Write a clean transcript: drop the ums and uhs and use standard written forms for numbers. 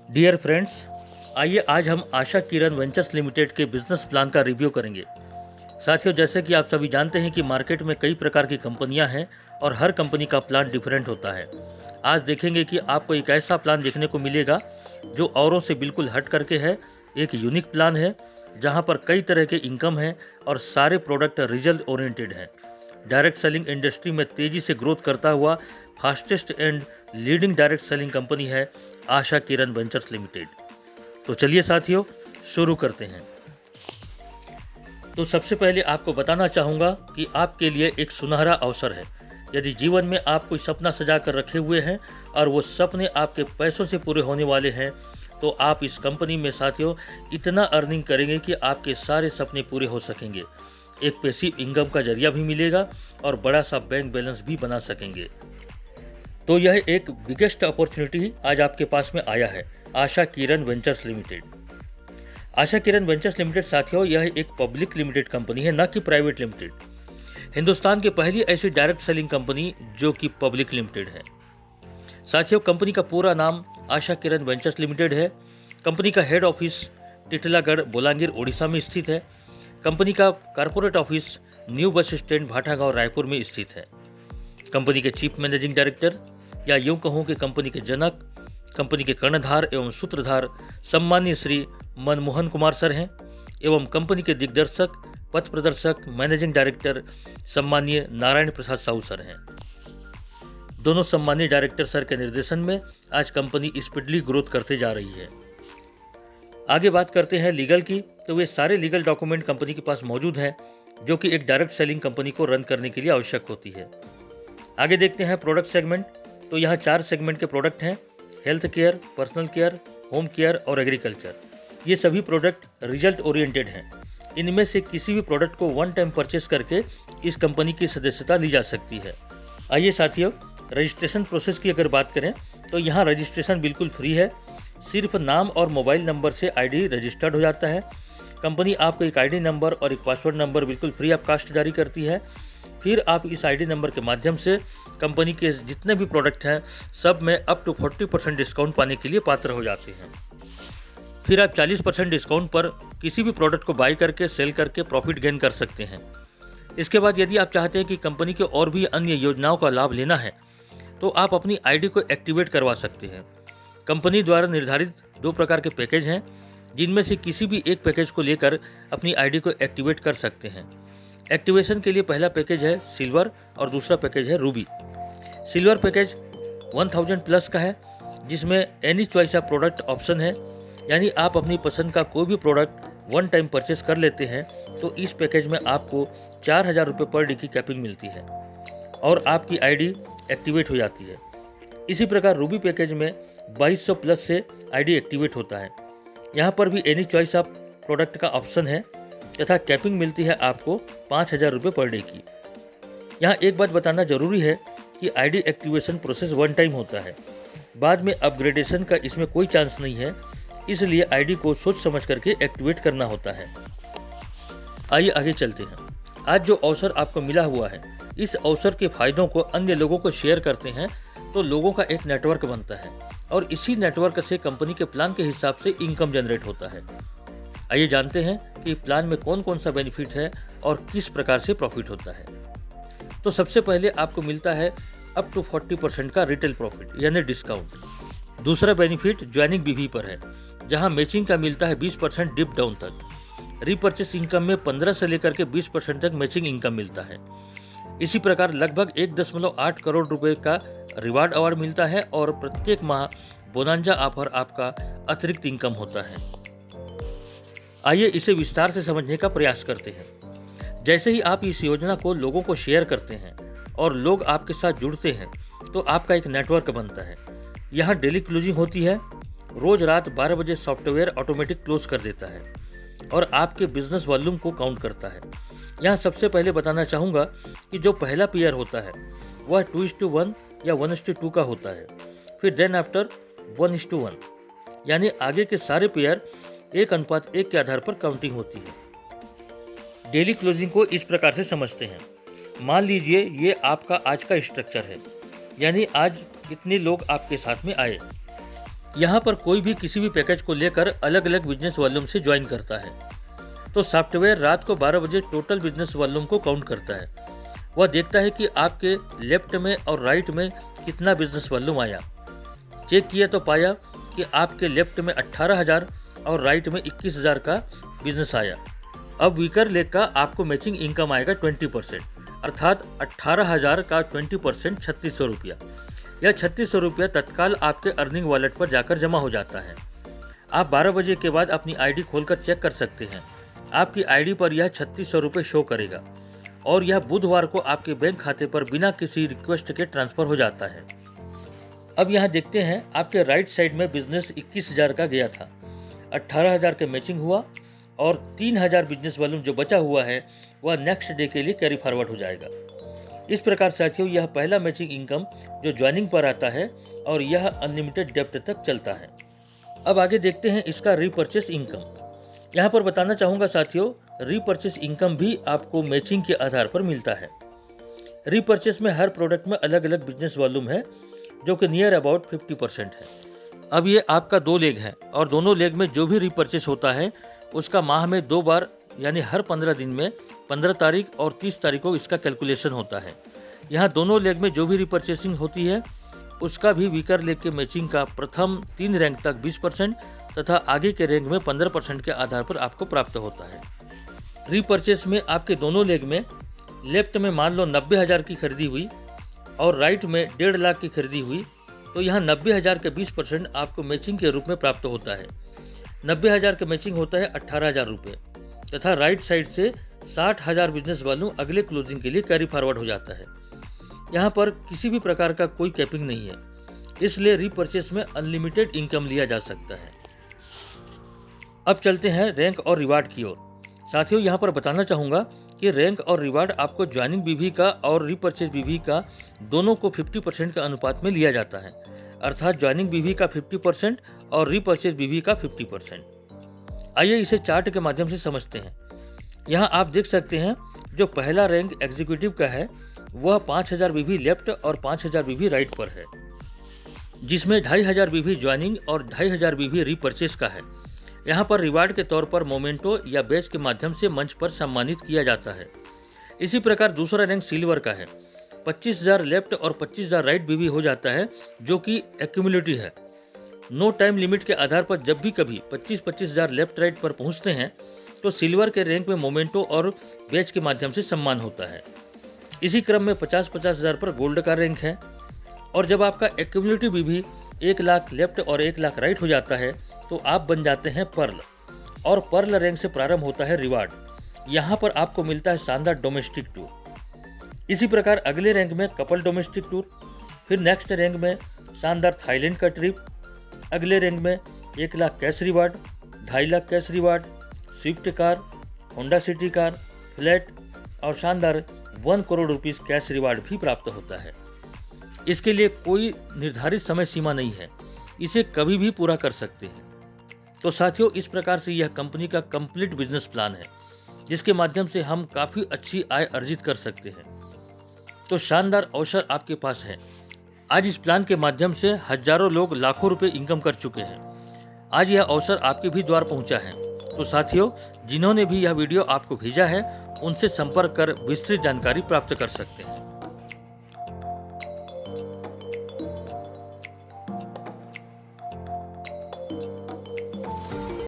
Dear friends, आइए आज हम आशा किरण वेंचर्स लिमिटेड के बिजनेस प्लान का रिव्यू करेंगे। साथियों, जैसे कि आप सभी जानते हैं कि मार्केट में कई प्रकार की कंपनियां हैं और हर कंपनी का प्लान डिफरेंट होता है। आज देखेंगे कि आपको एक ऐसा प्लान देखने को मिलेगा जो औरों से बिल्कुल हट करके है। एक यूनिक प्लान है जहां पर कई तरह के इनकम है और सारे प्रोडक्ट रिजल्ट ओरिएंटेड हैं। डायरेक्ट सेलिंग इंडस्ट्री में तेजी से ग्रोथ करता हुआ fastest and leading direct selling company है आशा किरण वेंचर्स लिमिटेड। तो चलिए साथियों, शुरू करते हैं। तो सबसे पहले आपको बताना चाहूँगा कि आपके लिए एक सुनहरा अवसर है। यदि जीवन में आप कोई सपना सजा कर रखे हुए हैं और वो सपने आपके पैसों से पूरे होने वाले हैं, तो आप इस कंपनी में साथियों इतना अर्निंग करेंगे कि आपके सारे सपने पूरे हो सकेंगे। एक पैसिव इनकम का जरिया भी मिलेगा और बड़ा सा बैंक बैलेंस भी बना सकेंगे। तो यह एक बिगेस्ट अपॉर्चुनिटी आज आपके पास में आया है, Asha Kiran ventures limited. Asha Kiran ventures limited साथियों, यह एक पब्लिक लिमिटेड कंपनी है, न कि प्राइवेट लिमिटेड। हिंदुस्तान की पहली ऐसी डायरेक्ट सेलिंग कंपनी जो कि पब्लिक लिमिटेड है। साथियों, कंपनी का पूरा नाम आशा किरण वेंचर्स लिमिटेड है। कंपनी का हेड ऑफिस टिटलागढ़, बोलांगीर, ओडिशा में स्थित है। कंपनी का corporate office new bus stand, Bhatagaon, Raipur में स्थित है। कंपनी के चीफ मैनेजिंग डायरेक्टर, या यूं कहूं कि कंपनी के जनक, कंपनी के कर्णधार एवं सूत्रधार सम्मानीय श्री मनमोहन कुमार सर हैं, एवं कंपनी के दिग्दर्शक, पथ प्रदर्शक, मैनेजिंग डायरेक्टर सम्मानीय नारायण प्रसाद साहू सर हैं। दोनों सम्मानीय डायरेक्टर सर के निर्देशन में आज कंपनी स्पीडली ग्रोथ करते जा रही है। आगे बात करते हैं लीगल की, तो वे सारे लीगल डॉक्यूमेंट कंपनी के पास मौजूद हैं जो कि एक डायरेक्ट सेलिंग कंपनी को रन करने के लिए आवश्यक होती है। आगे देखते हैं प्रोडक्ट सेगमेंट। तो यहाँ 4 सेगमेंट के प्रोडक्ट हैं: health care, personal care, home care और एग्रीकल्चर। ये सभी प्रोडक्ट रिजल्ट ओरिएंटेड हैं। इनमें से किसी भी प्रोडक्ट को वन टाइम परचेस करके इस कंपनी की सदस्यता ली जा सकती है। आइए साथियों, रजिस्ट्रेशन प्रोसेस की अगर बात करें तो यहाँ रजिस्ट्रेशन बिल्कुल फ्री है। सिर्फ नाम और मोबाइल नंबर से आईडी रजिस्टर्ड हो जाता है। कंपनी आपको एक आईडी नंबर और एक पासवर्ड नंबर बिल्कुल फ्री ऑफ कॉस्ट जारी करती है। फिर आप इस आईडी नंबर के माध्यम से कंपनी के जितने भी प्रोडक्ट हैं सब में अप टू 40% डिस्काउंट पाने के लिए पात्र हो जाते हैं। फिर आप 40% डिस्काउंट पर किसी भी प्रोडक्ट को बाई करके सेल करके प्रॉफिट गेन कर सकते हैं। इसके बाद यदि आप चाहते हैं कि कंपनी के और भी अन्य योजनाओं का लाभ लेना है तो आप अपनी आईडी को एक्टिवेट करवा सकते हैं। कंपनी द्वारा निर्धारित 2 प्रकार के पैकेज हैं, जिनमें से किसी भी एक पैकेज को लेकर अपनी आईडी को एक्टिवेट कर सकते हैं। एक्टिवेशन के लिए पहला पैकेज है सिल्वर और दूसरा पैकेज है रूबी। सिल्वर पैकेज 1000 प्लस का है, जिसमें any choice of product option है, यानी आप अपनी पसंद का कोई भी प्रोडक्ट वन टाइम परचेस कर लेते हैं तो इस पैकेज में आपको 4000 रुपये पर डे की कैपिंग मिलती है और आपकी आईडी एक्टिवेट हो जाती है। इसी प्रकार रूबी पैकेज में 2200 प्लस से आईडी एक्टिवेट होता है। यहाँ पर भी एनी चॉइस ऑफ प्रोडक्ट का ऑप्शन है तथा कैपिंग मिलती है आपको 5000 रुपये पर डे की। यहाँ एक बात बताना जरूरी है कि ID activation process one time होता है, बाद में अपग्रेडेशन का इसमें कोई चांस नहीं है, इसलिए आईडी को सोच समझ करके एक्टिवेट करना होता है। आइए आगे चलते हैं। आज जो अवसर आपको मिला हुआ है, इस अवसर के फायदों को अन्य लोगों को शेयर करते हैं तो लोगों का एक नेटवर्क बनता है और इसी नेटवर्क से कंपनी के प्लान के हिसाब से इनकम जनरेट होता है। आइए जानते हैं कि प्लान में कौन कौन सा बेनिफिट है और किस प्रकार से प्रॉफिट होता है। तो सबसे पहले आपको मिलता है अप टू 40% का रिटेल प्रॉफिट यानी डिस्काउंट। दूसरा बेनिफिट ज्वाइनिंग बीवी पर है, जहां मैचिंग का मिलता है 20% डिप डाउन तक। रीपर्चेस इनकम में 15 से लेकर के 20% तक मैचिंग इनकम मिलता है। इसी प्रकार लगभग 1.8 करोड़ रुपए का रिवार्ड अवार्ड मिलता है और प्रत्येक माह बोनांजा ऑफर आपका अतिरिक्त इनकम होता है। आइए इसे विस्तार से समझने का प्रयास करते हैं। जैसे ही आप इस योजना को लोगों को शेयर करते हैं और लोग आपके साथ जुड़ते हैं तो आपका एक नेटवर्क बनता है। यहाँ डेली क्लोजिंग होती है। रोज रात 12 बजे सॉफ्टवेयर ऑटोमेटिक क्लोज कर देता है और आपके बिजनेस वॉल्यूम को काउंट करता है। यहाँ सबसे पहले बताना चाहूँगा कि जो पहला पेयर होता है वह 2:1 या 1:2 का होता है। फिर देन आफ्टर 1:1, यानी आगे के सारे पेयर 1:1 के आधार पर काउंटिंग होती है। डेली क्लोजिंग को इस प्रकार से समझते हैं। मान लीजिए ये आपका आज का स्ट्रक्चर है, यानी आज कितने लोग आपके साथ में आए। यहाँ पर कोई भी किसी भी पैकेज को लेकर अलग अलग बिजनेस वॉल्यूम से ज्वाइन करता है। तो सॉफ्टवेयर रात को 12 बजे टोटल बिजनेस वॉल्यूम को काउंट करता है। वह देखता है कि आपके लेफ्ट में और राइट में कितना बिजनेस वॉल्यूम आया। चेक किया तो पाया कि आपके लेफ्ट में 18,000 और राइट में 21,000 का बिजनेस आया। अब वीकर लेग का आपको मैचिंग इनकम आएगा 20%, अर्थात 18,000 का 20% 3600 रुपया। यह 3600 रुपया तत्काल आपके अर्निंग वॉलेट पर जाकर जमा हो जाता है। आप 12 बजे के बाद अपनी आईडी खोलकर चेक कर सकते हैं। आपकी आईडी पर यह 3600 रुपये शो करेगा और यह बुधवार को आपके बैंक खाते पर बिना किसी रिक्वेस्ट के ट्रांसफर हो जाता है। अब यहाँ देखते हैं आपके राइट साइड में बिजनेस 21,000 का गया था, 18,000 के मैचिंग हुआ और 3,000 बिजनेस वॉल्यूम जो बचा हुआ है वह नेक्स्ट डे के लिए कैरी फॉरवर्ड हो जाएगा। इस प्रकार साथियों यह पहला मैचिंग इनकम जो ज्वाइनिंग पर आता है और यह अनलिमिटेड डेप्थ तक चलता है। अब आगे देखते हैं इसका रीपर्चेस इनकम। यहाँ पर बताना चाहूँगा साथियों, रीपर्चेस इनकम भी आपको मैचिंग के आधार पर मिलता है। रीपर्चेस में हर प्रोडक्ट में अलग अलग बिजनेस वॉल्यूम है जो कि नियर अबाउट 50% है। अब ये आपका 2 लेग है और दोनों लेग में जो भी रीपर्चेस होता है उसका माह में 2 बार यानी हर 15 दिन में 15 तारीख और 30 तारीख को इसका कैलकुलेशन होता है। यहाँ दोनों लेग में जो भी रीपर्चेसिंग होती है उसका भी वीकर लेग के मैचिंग का प्रथम 3 रैंक तक 20% तथा आगे के रैंक में 15% के आधार पर आपको प्राप्त होता है। रीपर्चेस में आपके दोनों लेग में लेफ्ट में मान लो 90,000 की खरीदी हुई और राइट में 1.5 लाख की खरीदी हुई, तो यहाँ 90,000 के 20% आपको मैचिंग के रूप में प्राप्त होता है। 90,000 का मैचिंग होता है 18,000 रुपये तथा राइट साइड से 60,000 बिजनेस वॉल्यूम अगले क्लोजिंग के लिए कैरी फॉरवर्ड हो जाता है। यहाँ पर किसी भी प्रकार का कोई कैपिंग नहीं है, इसलिए रीपर्चेस में अनलिमिटेड इनकम लिया जा सकता है। अब चलते हैं रैंक और रिवार्ड की ओर। साथियों यहाँ पर बताना चाहूँगा कि रैंक और रिवार्ड आपको ज्वाइनिंग बीवी का और रीपर्चेस बीवी का दोनों को 50% के अनुपात में लिया जाता है, अर्थात ज्वाइनिंग बीवी का 50% और रीपर्चेस बीवी का 50%। आइए इसे चार्ट के माध्यम से समझते हैं। यहाँ आप देख सकते हैं जो पहला रैंक एग्जीक्यूटिव का है वह 5,000 बीवी लेफ्ट और 5,000 बीवी राइट पर है, जिसमें 2,500 बीवी ज्वाइनिंग और 2,500 बीवी रीपर्चेस का है। यहाँ पर रिवार्ड के तौर पर मोमेंटो या बैच के माध्यम से मंच पर सम्मानित किया जाता है। इसी प्रकार दूसरा रैंक सिल्वर का है, 25,000 लेफ्ट और 25,000 राइट बीवी हो जाता है, जो कि एक्यूमुलेटिव है। नो टाइम लिमिट के आधार पर जब भी कभी 25,000 लेफ्ट राइट पर पहुँचते हैं तो सिल्वर के रैंक में मोमेंटो और बैच के माध्यम से सम्मान होता है। इसी क्रम में 50,000 पर गोल्ड का रैंक है और जब आपका एक्यूमुलेटिव बीवी 1 लाख लेफ्ट और 1 लाख राइट हो जाता है तो आप बन जाते हैं पर्ल और पर्ल रैंक से प्रारंभ होता है रिवार्ड। यहाँ पर आपको मिलता है शानदार डोमेस्टिक टूर। इसी प्रकार अगले रैंक में कपल डोमेस्टिक टूर, फिर नेक्स्ट रैंक में शानदार थाईलैंड का ट्रिप, अगले रैंक में 1 lakh cash reward, 2.5 lakh cash reward, Swift car, Honda city car, flat और शानदार 1 करोड़ रुपीस कैश रिवार्ड भी प्राप्त होता है। इसके लिए कोई निर्धारित समय सीमा नहीं है, इसे कभी भी पूरा कर सकते हैं। तो साथियों इस प्रकार से यह कंपनी का कंप्लीट बिजनेस प्लान है, जिसके माध्यम से हम काफ़ी अच्छी आय अर्जित कर सकते हैं। तो शानदार अवसर आपके पास है। आज इस प्लान के माध्यम से हजारों लोग लाखों रुपए इनकम कर चुके हैं। आज यह अवसर आपके भी द्वार पहुंचा है। तो साथियों जिन्होंने भी यह वीडियो आपको भेजा है उनसे संपर्क कर विस्तृत जानकारी प्राप्त कर सकते हैं।